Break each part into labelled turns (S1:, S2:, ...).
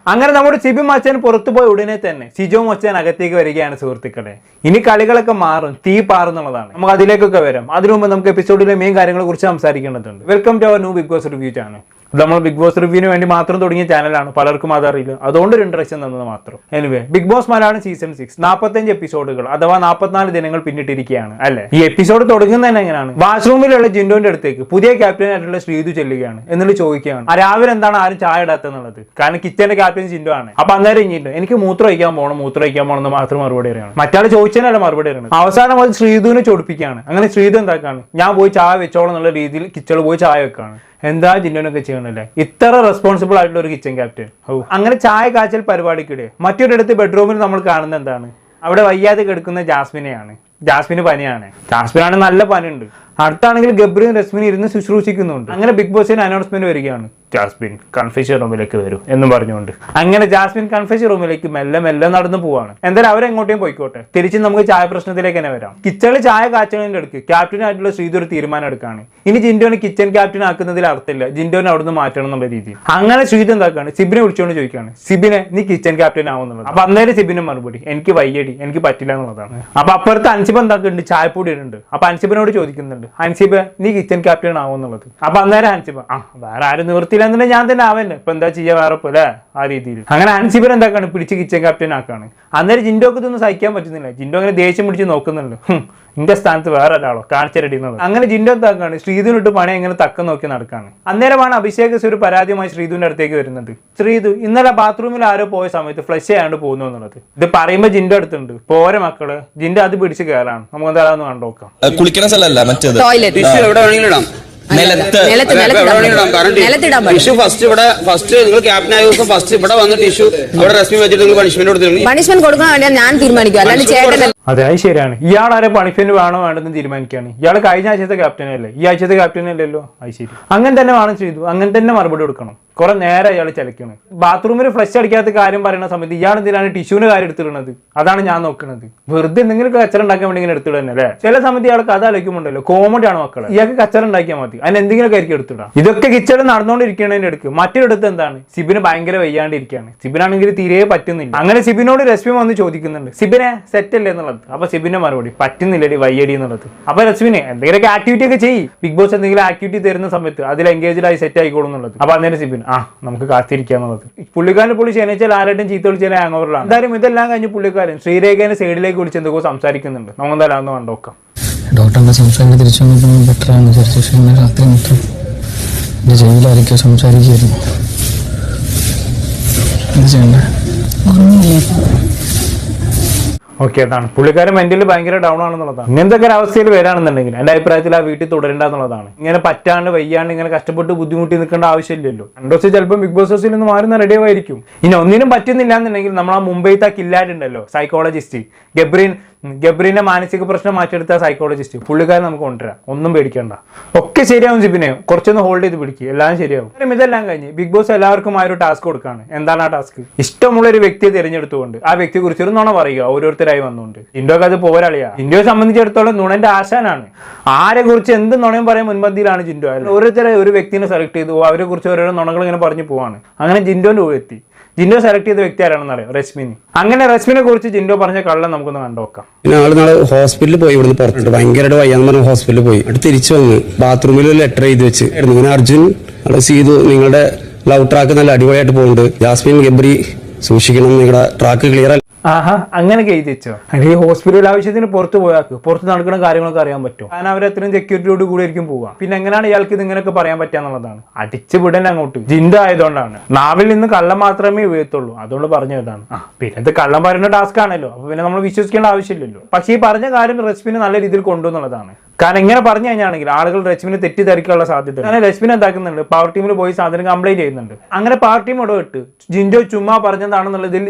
S1: അങ്ങനെ നമ്മുടെ സിബി മച്ചാൻ പുറത്തു പോയ ഉടനെ തന്നെ സിജോ മച്ചാൻ അകത്തേക്ക് വരികയാണ് സുഹൃത്തുക്കളെ. ഇനി കളികളൊക്കെ മാറും, തീ പാറുന്നുള്ളതാണ്. നമുക്ക് അതിലേക്കൊക്കെ വരാം. അതിനു മുമ്പ് നമുക്ക് എപ്പിസോഡിലെ മെയിൻ കാര്യങ്ങളെ കുറിച്ച് സംസാരിക്കേണ്ടതുണ്ട്. Welcome to our new Bigg Boss review channel. നമ്മൾ ബിഗ് ബോസ് റിവ്യൂവിന് വേണ്ടി മാത്രം തുടങ്ങിയ ചാനലാണ്, പലർക്കും അതറിയില്ല, അതുകൊണ്ട് ഒരു ഇൻട്രസ്റ്റ് തന്നത് മാത്രം. Anyway, Bigg Boss Malayalam season 6 45 എപ്പിസോഡുകൾ അഥവാ 44 ദിനങ്ങൾ പിന്നിട്ടിരിക്കുകയാണ് അല്ലെ. ഈ എപ്പിസോഡ് തുടങ്ങുന്നത് എങ്ങനെയാണ്? വാഷ്റൂമിലുള്ള ജിൻഡോന്റെ അടുത്തേക്ക് പുതിയ ക്യാപ്റ്റൻ ആയിട്ടുള്ള ശ്രീതു ചെല്ലുകയാണ്. എന്നിട്ട് ചോദിക്കുകയാണ് രാവിലെ എന്താണ് ആരും ചായ ഇടാത്തെന്നുള്ളത്. കാരണം കിച്ചന്റെ ക്യാപ്റ്റൻ ജിൻഡോ ആണ്. അപ്പൊ അന്നേരം ഇഞ്ഞിട്ട് എനിക്ക് മൂത്രം ഒഴിക്കാൻ പോകണം എന്ന് മാത്രം മറുപടി അറിയാണ്. മറ്റാൾ ചോദിച്ചതിനല്ല മറുപടി അറിയണം. അവസാനം അത് ശ്രീതുവിനെ ചൊടിപ്പിക്കുകയാണ്. അങ്ങനെ ശ്രീതു എന്താക്കാണ്, ഞാൻ പോയി ചായ വെച്ചോളം എന്നുള്ള രീതിയിൽ കിച്ചണിൽ പോയി ചായ വെക്കാണ്. എന്താ ജിൻഡോനൊക്കെ ചെയ്യണല്ലേ, ഇത്ര റെസ്പോൺസിബിൾ ആയിട്ടുള്ള ഒരു കിച്ചൺ ക്യാപ്റ്റൻ. അങ്ങനെ ചായ കാച്ചൽ പരിപാടിക്കിടെ മറ്റൊരിടത്ത് ബെഡ്റൂമിൽ നമ്മൾ കാണുന്നത് എന്താണ്, അവിടെ വയ്യാതെ കിടക്കുന്ന ജാസ്മിനെയാണ്. ജാസ്മിന് പനിയാണ്. ജാസ്മിനാണ് നല്ല പനിയുണ്ട്. അടുത്താണെങ്കിൽ ഗബ്രിയും റസ്മിനും ഇരുന്ന് ശുശ്രൂഷിക്കുന്നുണ്ട്. അങ്ങനെ ബിഗ് ബോസിന് അനൗൺസ്മെന്റ് വരികയാണ്, ജാസ്മിൻ കൺഫെഷൻ റൂമിലേക്ക് വരൂ എന്ന് പറഞ്ഞുകൊണ്ട്. അങ്ങനെ ജാസ്മിൻ കൺഫെഷൻ റൂമിലേക്ക് മെല്ലെ മെല്ലെ നടന്നു പോവാണ്. എന്തായാലും അവരെങ്ങോട്ടേയും പോയിക്കോട്ടെ. തിരിച്ച് നമുക്ക് ചായ പ്രശ്നത്തിലേക്ക് തന്നെ വരാം. കിച്ചണിൽ ചായ കാച്ചലിന്റെ അടുക്ക് ക്യാപ്റ്റനായിട്ടുള്ള ശ്രീതു ഒരു തീരുമാനം എടുക്കാണ്. ഇനി ജിൻഡോനെ കിച്ചൺ ക്യാപ്റ്റൻ ആക്കുന്നതിൽ അർത്ഥമില്ല, ജിൻഡോനെ അവിടുന്ന് മാറ്റണം എന്നുള്ള രീതിയിൽ. അങ്ങനെ ശ്രീതു എന്താക്കാണ്, സിബിനെ വിളിച്ചുകൊണ്ട് ചോദിക്കുകയാണ്, സിബിനെ നീ കിച്ചൺ ക്യാപ്റ്റൻ ആവുന്നുള്ളത്. അപ്പൊ അന്നേരം സിബിന്റെ മറുപടി, എനിക്ക് വയ്യടി, എനിക്ക് പറ്റില്ല എന്നുള്ളതാണ്. അപ്പൊ അപ്പുറത്ത് അൻസിബ് എന്താക്കുന്നുണ്ട്, ചായപ്പൊടി ഇടുന്നുണ്ട്. അപ്പൊ അൻസിബിനോട് ചോദിക്കുന്നുണ്ട്, അൻസിബ് നീ കിച്ചൺ ക്യാപ്റ്റൻ ആവുന്നുള്ളത്. അപ്പൊ അന്നേരം അൻസിബ് വേറെ ആരും നിവർത്തില്ല എന്നുണ്ടെങ്കിൽ ഞാൻ തന്നെ ആവല്ലേ, ഇപ്പൊ എന്താ ചെയ്യാ വേറെ പോലെ ആ രീതിയിൽ. അങ്ങനെ അൻസിബിൻ എന്താക്കാണ്, പിടിച്ച് കിച്ചൺ ക്യാപ്റ്റൻ ആക്കാണ്. അന്നേരം ജിൻഡോക്ക് ഇതൊന്നും സഹിക്കാൻ പറ്റുന്നില്ല. ജിൻഡോ അങ്ങനെ ദേഷ്യം പിടിച്ച് നോക്കുന്നുണ്ട്, ഇന്റെ സ്ഥാനത്ത് വേറെ ഒരാളോ കാണിച്ചരടിയുന്നത്. അങ്ങനെ ജിൻഡോ എന്താക്കാണ്, ശ്രീധുവിനിട്ട് പണി എങ്ങനെ തക്കം നോക്കി നടക്കാണ്. അന്നേരമാണ് അഭിഷേക് ഒരു പരാതിയുമായി ശ്രീധുവിന്റെ അടുത്തേക്ക് വരുന്നത്. ശ്രീധു ഇന്നലെ ബാത്റൂമിൽ ആരോ പോയ സമയത്ത് ഫ്ലഷ് ചെയ്യാണ്ട് പോകുന്നു എന്നുള്ളത്. ഇത് പറയുമ്പോ ജിൻഡോ അടുത്തുണ്ട്, പോരെ മക്കള്, ജിൻഡോ അത് പിടിച്ച് കയറാണ്. നമുക്ക് എന്തായാലും കണ്ടോക്കാം.
S2: കുളിക്കുന്ന സ്ഥലമല്ല മറ്റേത്,
S3: ഫസ്റ്റ് നിങ്ങൾ ക്യാപ്റ്റൻ ആയ ദിവസം ഫസ്റ്റ് ഇവിടെ വന്ന് ടിഷ്യൂ ഇവിടെ റെസ്മി വെച്ചിട്ട് നിങ്ങൾ പണിഷ്മെന്റ് കൊടുത്തു. പണിഷ്മെന്റ് കൊടുക്കാൻ വേണ്ടി ഞാൻ തീരുമാനിക്കും, അല്ലാണ്ട് ചേട്ടൻ.
S1: അതെ, അത് ശരിയാണ്. ഇയാൾ ആരെ പണിഷ്മെന്റ് വേണോ വേണ്ടെന്ന് തീരുമാനിക്കുകയാണ്. ഇയാൾ കഴിഞ്ഞ ആഴ്ചത്തെ ക്യാപ്റ്റൻ അല്ലേ, ഈ ആഴ്ചത്തെ ക്യാപ്റ്റൻ അല്ലല്ലോ. അത് ശരി, അങ്ങനെ തന്നെ വേണം ചെയ്തു, അങ്ങനെ തന്നെ മറുപടി കൊടുക്കണം. കുറെ നേരം ഇയാൾ ചലിക്കണം. ബാത്റൂമിൽ ഫ്ലഷ് അടിക്കാത്ത കാര്യം പറയുന്ന സമയത്ത് ഇയാൾ എന്തിനാണ് ടിഷ്യൂവിന്റെ കാര്യം എടുത്തിടുന്നത്? അതാണ് ഞാൻ നോക്കുന്നത്. വെറുതെ എന്തെങ്കിലും കച്ചറ ഉണ്ടാക്കാൻ വേണ്ടി ഇങ്ങനെ എടുത്തിടുക തന്നെ അല്ലേ. ചില സമയത്ത് ഇയാൾ കഥ അലക്കുമുണ്ടല്ലോ, കോമഡിയാണ് മക്കളെ. ഇയാൾക്ക് കച്ചറ ഉണ്ടാക്കിയാൽ മതി, അതിന് എന്തെങ്കിലും ആയിരിക്കും എടുത്തിടാം. ഇതൊക്കെ കിച്ചണിൽ നടന്നുകൊണ്ടിരിക്കുന്നതിന്റെ അടുക്ക് മറ്റൊരിടത്ത് എന്താണ്, സിബിന് ഭയങ്കര വയ്യാണ്ടിരിക്കുകയാണ്. സിബിനാണെങ്കിൽ തീരെ പറ്റുന്നില്ല. അങ്ങനെ സിബിനോട് രശ്മി വന്ന് ചോദിക്കുന്നുണ്ട്, സിബിനെ സെറ്റ് അല്ലേ എന്നുള്ളത്. അപ്പൊ സിബിന്റെ മറുപടി, പറ്റുന്നില്ലടി വയ്യടി എന്നുള്ളത്. അപ്പൊ രശ്മിനെ എന്തെങ്കിലുമൊക്കെ ആക്ടിവിറ്റി ഒക്കെ ചെയ്യും. ബിഗ് ബോസ് എന്തെങ്കിലും ആക്ടിവിറ്റി തരുന്ന സമയത്ത് അതിൽ എൻഗേജ്ഡ് ആയി സെറ്റ് ആയിക്കോളും എന്നുള്ളത്. അപ്പൊ അന്നേരം സിബിൻ നമുക്ക് കാത്തിരിക്കാന്നുള്ളത്. പുള്ളിക്കാരൻ പുള്ളി ക്ഷണിച്ചാൽ ആരായിട്ടും ചീത്ത വിളിച്ചാൽ ഹാങ് ഓവറിലാണ്. എന്തായാലും ഇതെല്ലാം കഴിഞ്ഞ് പുള്ളിക്കാരൻ ശ്രീരേഖനെ സൈഡിലേക്ക് വിളിച്ച് എന്തൊക്കെ സംസാരിക്കുന്നുണ്ട്. നമുക്ക് എന്തായാലും ഒന്ന് കണ്ടോക്കാം.
S4: ഡോക്ടറിന്റെ സംസാരം തിരിച്ചു വന്നപ്പോൾ ബെറ്ററാണ് വിചാരിച്ചു. രാത്രി മൊത്തം എന്റെ ജയിലായിരിക്കും സംസാരിക്കുകയായിരുന്നു. എന്ത് ചെയ്യണ്ടേ?
S1: ഓക്കെ, അതാണ് പുള്ളിക്കാരൻ മെന്റലി ഭയങ്കര ഡൗൺ ആണെന്നുള്ളതാണ്. ഇങ്ങനത്തെ ഒരു അവസ്ഥയിൽ വരാണെന്നുണ്ടെങ്കിൽ എന്റെ അഭിപ്രായത്തിൽ ആ വീട്ടിൽ തുടരേണ്ട എന്നുള്ളതാണ്. ഇങ്ങനെ പറ്റാണ്ട് വയ്യാണ്ട് ഇങ്ങനെ കഷ്ടപ്പെട്ട് ബുദ്ധിമുട്ടി നിൽക്കേണ്ട ആവശ്യമില്ലല്ലോ. 2 ദിവസം ചിലപ്പോൾ ബിഗ് ബോസ് ഹൗസിൽ നിന്ന് മാറുന്ന റെഡി ആയിരിക്കും. ഇനി ഒന്നിനും പറ്റുന്നില്ല എന്നുണ്ടെങ്കിൽ നമ്മൾ ആ മുംബൈത്തെ കില്ലാടുണ്ടല്ലോ സൈക്കോളജിസ്റ്റ് ഗബ്രീന്റെ മാനസിക പ്രശ്നം മാറ്റിയെടുത്ത സൈക്കോളജിസ്റ്റ്, പുള്ളിക്കാരൻ നമുക്ക് കൊണ്ടുവരാം. ഒന്നും പേടിക്കണ്ട, ഒക്കെ ശരിയാവും. ജിബിനെ കുറച്ചൊന്ന് ഹോൾഡ് ചെയ്ത് പിടിക്കുക, എല്ലാം ശരിയാവും. ഇതെല്ലാം കഴിഞ്ഞ് ബിഗ് ബോസ് എല്ലാവർക്കും ആ ഒരു ടാസ്ക് കൊടുക്കാണ്. എന്താണ് ആ ടാസ്ക്? ഇഷ്ടമുള്ള ഒരു വ്യക്തിയെ തിരഞ്ഞെടുത്തുകൊണ്ട് ആ വ്യക്തിയെ കുറിച്ച് ഒരു നുണ പറയുക, ഓരോരുത്തരായി വന്നുകൊണ്ട്. ഇന്ത്യക്ക് അത് പോരാളിയാ. ഇന്ത്യയെ സംബന്ധിച്ചിടത്തോളം നുണന്റെ ആശാനാണ്. ആരെ കുറിച്ച് എന്ത് നുണയും പറയാൻ മുൻപന്തിയിലാണ് ജിൻഡോ. ഓരോരുത്തരെ ഒരു വ്യക്തിനെ സെലക്ട് ചെയ്തു, അവരെ കുറിച്ച് ഓരോ നുണകൾ ഇങ്ങനെ പറഞ്ഞു പോവാണ്. അങ്ങനെ ജിൻഡോന്റെ എത്തി. ജിൻഡോ സെലക്ട് ചെയ്ത വ്യക്തി ആരാണെന്ന് അറിയാം, റസ്മിനി. അങ്ങനെ റസ്മിനെ കുറിച്ച് ജിൻഡോ പറഞ്ഞ കള്ളം നമുക്കൊന്ന് കണ്ടോക്കാം.
S3: പിന്നെ ആള് നാളെ ഹോസ്പിറ്റലിൽ പോയി, ഇവിടുന്ന് പുറത്തിട്ട് ഭയങ്കരമായിട്ട് വയ്യാന്ന് പറഞ്ഞ ഹോസ്പിറ്റലിൽ പോയി. അടുത്ത് തിരിച്ചു വന്ന് ബാത്റൂമിൽ ഒരു ലെറ്റർ എഴുതി വെച്ച് ഇങ്ങനെ, അർജുൻ സീതു നിങ്ങളുടെ ലവ് ട്രാക്ക് നല്ല അടിപൊളിയായിട്ട് പോകുന്നുണ്ട്, ജാസ്മിൻ ഗബ്രി സൂക്ഷിക്കണം, നിങ്ങളുടെ ട്രാക്ക് ക്ലിയർ അല്ല.
S1: അങ്ങനെ എഴുതി വെച്ചോ. ഈ ഹോസ്പിറ്റൽ ആവശ്യത്തിന് പുറത്ത് പോയാക്ക് പുറത്ത് നടക്കുന്ന കാര്യങ്ങളൊക്കെ അറിയാൻ പറ്റും. കാരണം അവരത്രയും സെക്യൂരിറ്റിയോട് കൂടി ആയിരിക്കും പോവുക. പിന്നെ എങ്ങനെയാണ് ഇയാൾക്ക് ഇത് ഇങ്ങനെയൊക്കെ പറയാൻ പറ്റാന്നുള്ളതാണ്. അടിച്ചു വിടൻ അങ്ങോട്ട്. ജിൻഡോ ആയതുകൊണ്ടാണ്. നാവിൽ നിന്ന് കള്ളം മാത്രമേ വീഴത്തുള്ളൂ, അതുകൊണ്ട് പറഞ്ഞതാണ്. പിന്നെ ഇത് കള്ളം പറയുന്ന ടാസ്ക് ആണല്ലോ, അപ്പൊ പിന്നെ നമ്മൾ വിശ്വസിക്കേണ്ട ആവശ്യമില്ലല്ലോ. പക്ഷേ ഈ പറഞ്ഞ കാര്യം റെസിപ്പിനെ നല്ല രീതിയിൽ കൊണ്ടുവന്നുള്ളതാണ്. കാരണം ഇങ്ങനെ പറഞ്ഞു കഴിഞ്ഞാണെങ്കിൽ ആളുകൾ രശ്മിനെ തെറ്റിദ്ധരിക്കാനുള്ള സാധ്യത. അങ്ങനെ രശ്മിനെ എന്താക്കുന്നുണ്ട്, പവർ ടീമിൽ പോയി സാധനം കംപ്ലൈന്റ് ചെയ്യുന്നുണ്ട്. അങ്ങനെ പവർ ടീം ഇടപെട്ട് ജിൻഡോ ചുമ്മാ പറഞ്ഞതാണെന്നുള്ളതിൽ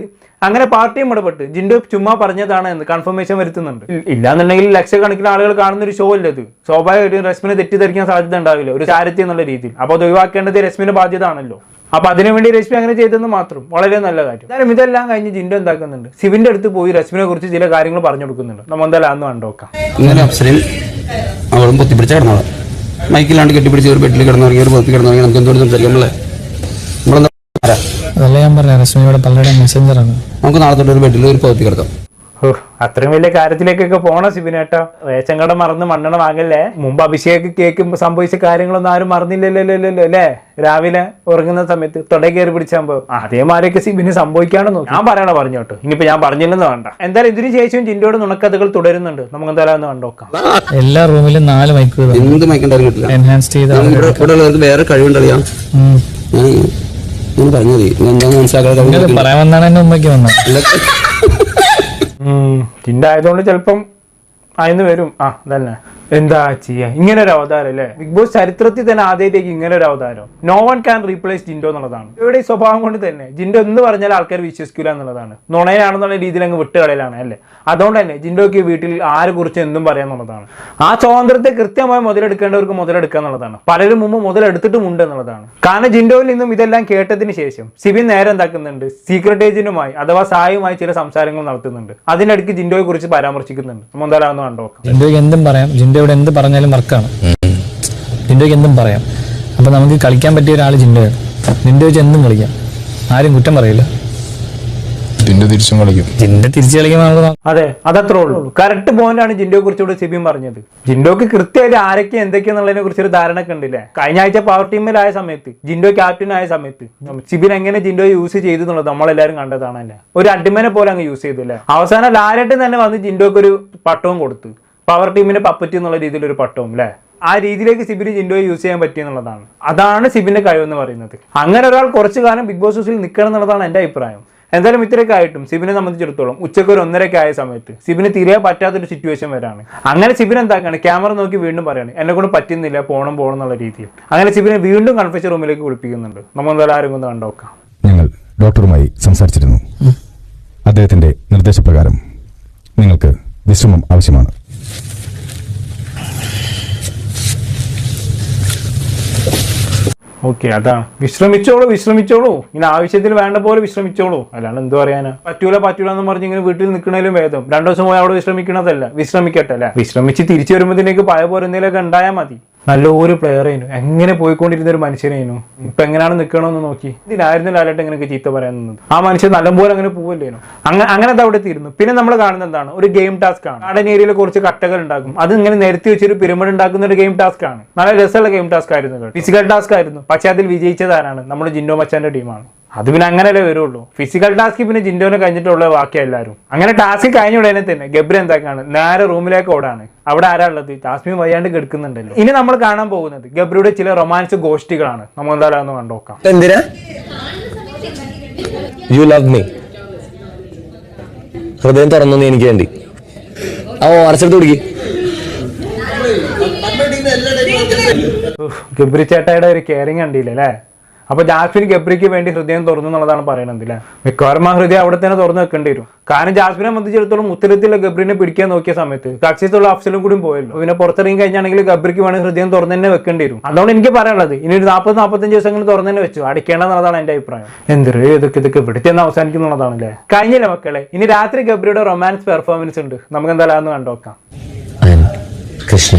S1: അങ്ങനെ പവർ ടീം ഇടപെട്ട് ജിൻഡോ ചുമ്മാ പറഞ്ഞതാണ് എന്ന് കൺഫർമേഷൻ വരുത്തുന്നുണ്ട്. ഇല്ലാന്നുണ്ടെങ്കിൽ ലക്ഷക്കണക്കിന് ആളുകൾ കാണുന്ന ഒരു ഷോ അല്ലേ ഇത്. സ്വാഭാവികമായിട്ടും രശ്മിനെ തെറ്റിദ്ധരിക്കാൻ സാധ്യത ഉണ്ടാവില്ല ഒരു ചാരിറ്റി എന്നുള്ള രീതിയിൽ. അപ്പോൾ അത് ഒഴിവാക്കേണ്ടത് രശ്മിന്റെ ബാധ്യത ആണല്ലോ. അപ്പൊ അതിനുവേണ്ടി രശ്മി അങ്ങനെ ചെയ്തെന്ന് മാത്രം വളരെ നല്ല കാര്യം. എന്തായാലും ഇതെല്ലാം കഴിഞ്ഞ് ജിൻഡോ എന്താക്കുന്നുണ്ട്, സിബിന്റെ അടുത്ത് പോയി രശ്മിനെ കുറിച്ച് ചില കാര്യങ്ങൾ പറഞ്ഞു കൊടുക്കുന്നുണ്ട്. നമ്മൾ എന്തായാലും അന്ന് കണ്ടോക്കാം.
S3: ഇങ്ങനെ അപ്സരയും അവളും പൊത്തിപ്പിടിച്ച് കിടന്നോളാം. മൈക്കിലാണ്ട് കെട്ടിപ്പിടിച്ച് ഒരു ബെഡിൽ കിടന്നുറങ്ങി ഒരു പൊത്തി കിടന്നുറങ്ങി നമുക്ക് എന്തുകൊണ്ട് സംസാരിക്കാം. നമ്മളെന്താ
S4: അതല്ല ഞാൻ പറഞ്ഞ രശ്മിയുടെ പലരുടെ മെസ്സഞ്ചറാണ്.
S3: നമുക്ക് നാളെ തൊട്ട് ഒരു ബെഡിൽ ഒരു പൊത്തി കിടക്കാം.
S1: അത്രയും വലിയ കാര്യത്തിലേക്കൊക്കെ പോണ സിബിനേട്ടാ. റേഷൻ കട മറന്ന് മണ്ണെണ്ണ വാങ്ങല്ലേ. മുമ്പ് അഭിഷേക് കേക്ക് സംഭവിച്ച കാര്യങ്ങളൊന്നും ആരും മറന്നില്ലല്ലോ അല്ലേ. രാവിലെ ഉറങ്ങുന്ന സമയത്ത് തൊട കയറി പിടിച്ചാകുമ്പോ അതേമാതിരിയൊക്കെ സിബിന് സംഭവിക്കാണെന്ന് ഞാൻ പറയണ പറഞ്ഞോട്ടോ. ഇനിയിപ്പോ ഞാൻ പറഞ്ഞില്ലെന്ന് വേണ്ട. എന്തായാലും ഇതിനു ശേഷം ജിൻഡോയുടെ നുണക്കഥകൾ തുടരുന്നുണ്ട്. നമുക്ക് എന്തായാലും ഒന്ന് കണ്ടോക്കാം.
S4: എല്ലാ റൂമിലും 4 മൈക്കുകൾ
S3: എന്ത് മൈക്കുണ്ടായിരുന്നു കിട്ടില്ല.
S4: എൻഹാൻസ് ചെയ്ത
S3: വേറെ കഴിവുണ്ടറിയാം. ഞാൻ പറഞ്ഞത് എന്താന്ന് മനസ്സിലാക്കാതെ
S4: പറയാൻ വന്നാണ് എന്നെ ഉമ്മയ്ക്ക് വന്നത്.
S1: ജിൻഡ ആയതുകൊണ്ട് ചിലപ്പം ആയെന്ന് വരും. തന്നെ എന്താ ചെയ്യാ, ഇങ്ങനെ ഒരു അവതാരം അല്ലേ. ബിഗ് ബോസ് ചരിത്രത്തിൽ തന്നെ ആദ്യമായിട്ടേക്ക് ഇങ്ങനെ ഒരു അവതാരം. No one can replace Jinto എന്നുള്ളതാണ്. ഇവിടെ ഈ സ്വഭാവം കൊണ്ട് തന്നെ ജിൻഡോ എന്ന് പറഞ്ഞാൽ ആൾക്കാർ വിശ്വസിക്കില്ല എന്നുള്ളതാണ്. നുണയാണെന്നുള്ള രീതിയിൽ അങ്ങ് വിട്ടുകളയിലാണ് അല്ലേ. അതുകൊണ്ട് തന്നെ ജിൻഡോക്ക് വീട്ടിൽ ആരെ കുറിച്ച് എന്തും പറയാന്നുള്ളതാണ്. ആ സ്വാതന്ത്ര്യത്തെ കൃത്യമായി മുതലെടുക്കേണ്ടവർക്ക് മുതലെടുക്കുക എന്നുള്ളതാണ്. പലരും മുമ്പ് മുതലെടുത്തിട്ടുമുണ്ട് എന്നുള്ളതാണ്. കാരണം ജിൻഡോയിൽ നിന്നും ഇതെല്ലാം കേട്ടതിന് ശേഷം സിബിൻ നേരെ എന്താക്കുന്നുണ്ട്, സീക്രട്ട് ഏജന്റുമായി അഥവാ സായുമായി ചില സംസാരങ്ങൾ നടത്തുന്നുണ്ട്. അതിനിടയ്ക്ക് ജിൻഡോയെ കുറിച്ച് പരാമർശിക്കുന്നുണ്ട്. നമ്മൾ എന്തായാലും കണ്ടോക്കാം.
S4: ജിൻഡോയ്ക്ക് എന്തും പറയാം. ജിൻഡോയോട് എന്ത് പറഞ്ഞാലും വർക്കാണ്. ജിൻഡോയ്ക്ക് എന്തും പറയാം. അപ്പൊ നമുക്ക് കളിക്കാൻ പറ്റിയ ഒരാൾ ജിൻഡോയാണ്. ജിൻഡോ വെച്ച് എന്തും കളിക്കാം, ആരും കുറ്റം പറയില്ല. ജിൻഡോ തിരിച്ചു കളിക്കുമ്പോൾ
S1: അതെ, അതത്രേ ഉള്ളൂ. കറക്റ്റ് പോയിന്റ് ആണ് ജിൻഡോയെ കുറിച്ചുകൂടെ സിബിൻ പറഞ്ഞത്. ജിൻഡോക്ക് കൃത്യമായിട്ട് ആരൊക്കെ എന്തൊക്കെയാന്നുള്ളതിനെ കുറിച്ചൊരു ധാരണ ഒക്കെ ഉണ്ടല്ലേ. കഴിഞ്ഞ ആഴ്ച പവർ ടീമിലായ സമയത്ത് ജിൻഡോ ക്യാപ്റ്റൻ ആയ സമയത്ത് സിബിൻ എങ്ങനെ ജിൻഡോയെ യൂസ് ചെയ്തു എന്നുള്ളത് നമ്മളെല്ലാവരും കണ്ടതാണല്ലേ. ഒരു അടിമനെ പോലെ അങ്ങ് യൂസ് ചെയ്തില്ലേ. അവസാനം ലാലേട്ടൻ തന്നെ വന്ന് ജിൻഡോക്ക് ഒരു പട്ടവും കൊടുത്തു. പവർ ടീമിനെ പപ്പറ്റി എന്നുള്ള രീതിയിൽ ഒരു പട്ടവും അല്ലേ. ആ രീതിയിലേക്ക് സിബിന് ജിൻഡോയെ യൂസ് ചെയ്യാൻ പറ്റിയെന്നുള്ളതാണ്. അതാണ് സിബിന്റെ കഴിവെന്ന് പറയുന്നത്. അങ്ങനെ ഒരാൾ കുറച്ചു കാലം ബിഗ് ബോസ് ഹൗസിൽ നിൽക്കണം എന്നുള്ളതാണ് എന്റെ അഭിപ്രായം. എന്തായാലും ഇത്രയൊക്കെ ആയിട്ടും സിബിനെ സംബന്ധിച്ചിടത്തോളം ഉച്ചയ്ക്ക് ഒരു 1:30 ആയ സമയത്ത് സിബിന് തീരെ പറ്റാത്തൊരു സിറ്റുവേഷൻ വരാണ്. അങ്ങനെ സിബിൻ എന്താക്കാണ്, ക്യാമറ നോക്കി വീണ്ടും പറയാണ് എന്നെ കൊണ്ട് പറ്റുന്നില്ല, പോണം എന്നുള്ള രീതിയിൽ. അങ്ങനെ സിബിനെ വീണ്ടും കൺഫെഷൻ റൂമിലേക്ക് വിളിപ്പിക്കുന്നുണ്ട്. നമ്മൾ എന്തായാലും ആരും ഒന്ന് കണ്ടോക്കാം.
S2: ഞങ്ങൾ ഡോക്ടറുമായി സംസാരിച്ചിരുന്നു. അദ്ദേഹത്തിന്റെ നിർദ്ദേശപ്രകാരം നിങ്ങൾക്ക് വിശ്രമം ആവശ്യമാണ്.
S1: ഓക്കെ, അതാണ്. വിശ്രമിച്ചോളൂ. ഇങ്ങനെ ആവശ്യത്തിന് വേണ്ട പോലെ വിശ്രമിച്ചോളൂ. അല്ലാണ്ട് എന്ത് പറയാനാ. പറ്റൂല എന്ന് പറഞ്ഞ് ഇങ്ങനെ വീട്ടിൽ നിൽക്കണേലും ഭേദം 2 ദിവസം പോയി അവിടെ വിശ്രമിക്കണതല്ല. വിശ്രമിക്കട്ടെ അല്ലെ. വിശ്രമിച്ച് തിരിച്ചു വരുമ്പോഴത്തേക്ക് പഴയ പോലെ എന്തെങ്കിലുമൊക്കെ ഉണ്ടായാൽ മതി. നല്ലൊരു പ്ലെയറേനു, എങ്ങനെ പോയിക്കൊണ്ടിരുന്ന ഒരു മനുഷ്യനേനു. ഇപ്പൊ എങ്ങനെയാണ് നിൽക്കണമെന്ന് നോക്കി. ഇതിലായിരുന്നു ലാലേട്ട് എങ്ങനെയൊക്കെ ചീത്ത പറയാൻ നിന്നത്. ആ മനുഷ്യൻ നല്ലപോലെ അങ്ങനെ പോവല്ലേനു. അങ്ങനെ അത് അവിടെ തീരുന്നു. പിന്നെ നമ്മൾ കാണുന്ന എന്താണ്, ഒരു ഗെയിം ടാസ്ക് ആണ്. ഗാർഡൻ ഏരിയയിൽ കുറച്ച് കട്ടകൾ ഉണ്ടാക്കും. അത് ഇങ്ങനെ നിരത്തി വെച്ചൊരു പിരമിഡ് ഉണ്ടാക്കുന്ന ഒരു ഗെയിം ടാസ്ക് ആണ്. നല്ല രസമുള്ള ഗെയിം ടാസ്ക് ആയിരുന്നു. ഫിസിക്കൽ ടാസ്ക് ആയിരുന്നു. പക്ഷെ അതിൽ വിജയിച്ചതാരാണ്, നമ്മുടെ ജിൻഡോ മച്ചാന്റെ ടീമാണ്. അത് പിന്നെ അങ്ങനെയല്ലേ വരുള്ളൂ. ഫിസിക്കൽ ടാസ്ക് പിന്നെ ജിൻഡോനെ കഴിഞ്ഞിട്ടുള്ള ബാക്കി എല്ലാവരും. അങ്ങനെ ടാസ്ക് കഴിഞ്ഞ ഉടനെ തന്നെ ഗബ്രി എന്താക്കാണ്, നേരെ റൂമിലേക്ക് ഓടാണ്. അവിടെ ആരാ ഉള്ളത്, ജാസ്മിൻ വയ്യാണ്ട് കിടക്കുന്നുണ്ടല്ലോ. ഇനി നമ്മൾ കാണാൻ പോകുന്നത് ഗബ്രിയുടെ ചില റൊമാൻസ് ഗോഷ്ടികളാണ്. നമ്മൾ എന്തായാലും ഒന്ന് കണ്ടോക്കാം.
S5: എന്തിനാ യു ലവ് മീ, ഹൃദയം തുറന്നു എനിക്ക് വേണ്ടി. അരച്ചെടുത്ത് കുടിക്ക്.
S1: ഗബ്രി ചേട്ടായുടെ ഒരു കെയറിങ് കണ്ടില്ലേ അല്ലേ. അപ്പൊ ജാസ്മിൻ ഗബ്രിക്ക് വേണ്ടി ഹൃദയം തുറന്നു എന്നുള്ളതാണ് പറയുന്നത് അല്ലേ. മിക്കവാറും ആ ഹൃദയം അവിടെ തന്നെ തുറന്നു വെക്കേണ്ടി വരും. കാരണം ജാസ്മിനെ സംബന്ധിച്ചിടത്തോളം ഉത്തരത്തിലുള്ള ഗബ്രിനെ പിടിക്കാൻ നോക്കിയ സമയത്ത് കക്ഷിത്തുള്ള അഫ്സലും കൂടി പോയല്ലോ. പിന്നെ പുറത്തിറങ്ങി കഴിഞ്ഞാണെങ്കിൽ ഗബ്രിക്ക് വേണമെങ്കിൽ ഹൃദയം തുറന്നു തന്നെ വെക്കേണ്ടി വരും. അതുകൊണ്ട് എനിക്ക് പറയാനുള്ളത് ഇനി ഒരു 40-45 ദിവസങ്ങൾ തുറന്നു തന്നെ വെച്ചു അടിക്കേണ്ടെന്നുള്ളതാണ് എന്റെ അഭിപ്രായം. എന്തൊരു ഇതൊക്കെ പിടിച്ച് തന്നെ അവസാനിക്കുന്നുള്ളതാണല്ലേ. കഴിഞ്ഞില്ല മക്കളെ, ഇനി രാത്രി ഗബ്രിയുടെ റൊമാൻസ് പെർഫോമൻസ് ഉണ്ട്. നമുക്ക് എന്തായാലും ഒന്ന് കണ്ടോക്കാം.
S5: കൃഷ്ണ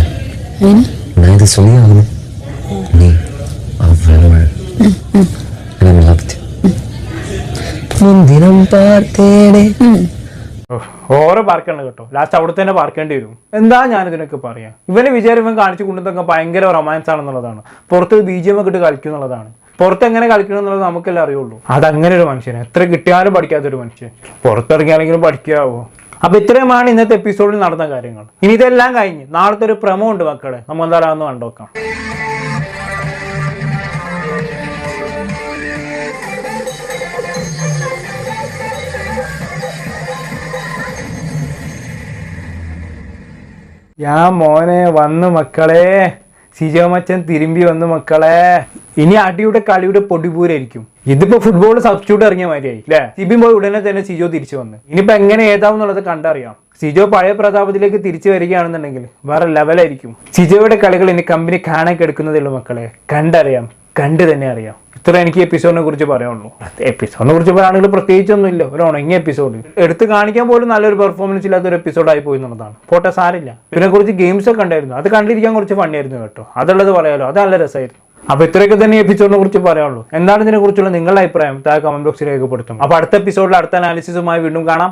S1: ഓരോ പാർക്കണ്ട കേട്ടോ. ലാസ്റ്റ് അവിടെ തന്നെ പാർക്കേണ്ടി വരും. എന്താ ഞാനിതിനൊക്കെ പറയാം. ഇവന് വിചാരം ഇവൻ കാണിച്ചു കൊണ്ടതൊക്കെ ഭയങ്കര റൊമാൻസ് ആണെന്നുള്ളതാണ്. പുറത്ത് BGM ഒക്കെ ഇട്ട് കളിക്കും എന്നുള്ളതാണ്. പുറത്ത് എങ്ങനെ കളിക്കണം എന്നുള്ളത് നമുക്കെല്ലാം അറിയുള്ളൂ. അതങ്ങനെ ഒരു മനുഷ്യന് എത്ര കിട്ടിയാലും പഠിക്കാത്തൊരു മനുഷ്യൻ. പുറത്തിറങ്ങിയാലെങ്കിലും പഠിക്കാവോ. അപ്പൊ ഇത്രയുമാണ് ഇന്നത്തെ എപ്പിസോഡിൽ നടന്ന കാര്യങ്ങൾ. ഇനി ഇതെല്ലാം കഴിഞ്ഞ് നാളത്തെ ഒരു പ്രമോ ഉണ്ട് മക്കളെ. നമ്മൾ എന്തായാലും ഒന്ന് കണ്ടോക്കാം. മോനെ വന്നു മക്കളെ, സിജോ മച്ചൻ തിരുമ്പി വന്നു മക്കളെ. ഇനി അടിയുടെ കളിയുടെ പൊടിപൂരായിരിക്കും. ഇതിപ്പോ ഫുട്ബോൾ സബ്സ്റ്റിറ്റ്യൂട്ട് ഇറങ്ങിയ മാതിരിയായി അല്ലേ? സിബിൻ പോയി ഉടനെ തന്നെ സിജോ തിരിച്ചു വന്നു. ഇനിയിപ്പോ എങ്ങനെ ഏതാവുന്നുള്ളത് കണ്ടറിയാം. സിജോ പഴയ പ്രതാപത്തിലേക്ക് തിരിച്ചു വരികയാണെന്നുണ്ടെങ്കിൽ വേറെ ലെവലായിരിക്കും. സിജോയുടെ കളികൾ ഇനി കമ്പനി കാണാൻ കെടുക്കുന്നതേ മക്കളെ. കണ്ടറിയാം, കണ്ടു തന്നെ അറിയാം. ഇത്ര എനിക്ക് എപ്പിസോഡിനെ കുറിച്ച് പറയാനുള്ളൂ. എപ്പിസോഡിനെ കുറിച്ച് പറയുകയാണെങ്കിൽ പ്രത്യേകിച്ചൊന്നുമില്ല. ഒരു ഉണങ്ങിയ എപ്പിസോഡ് എടുത്ത് കാണിക്കാൻ പോലും നല്ലൊരു പെർഫോമൻസ് ഇല്ലാത്ത ഒരു എപ്പിസോഡായി പോയി എന്നുള്ളതാണ്. പോട്ടെ, സാരില്ല. പിന്നെ കുറച്ച് ഗെയിംസ് ഒക്കെ ഉണ്ടായിരുന്നു, അത് കണ്ടിരിക്കാൻ കുറച്ച് ഫണ്ണിയായിരുന്നു കേട്ടോ. അതുള്ളത് പറയാലോ, അത് നല്ല രസമായിരുന്നു. അപ്പൊ ഇത്രയൊക്കെ തന്നെ എപ്പിസോഡിനെ കുറിച്ച് പറയാനുള്ളൂ. എന്താണ് ഇതിനെ കുറിച്ചുള്ള നിങ്ങളുടെ അഭിപ്രായം താഴെ കമന്റ് ബോക്സിൽ രേഖപ്പെടുത്തും. അപ്പൊ അടുത്ത എപ്പിസോഡിൽ അടുത്ത അനാലിസിസുമായി വീണ്ടും കാണാം.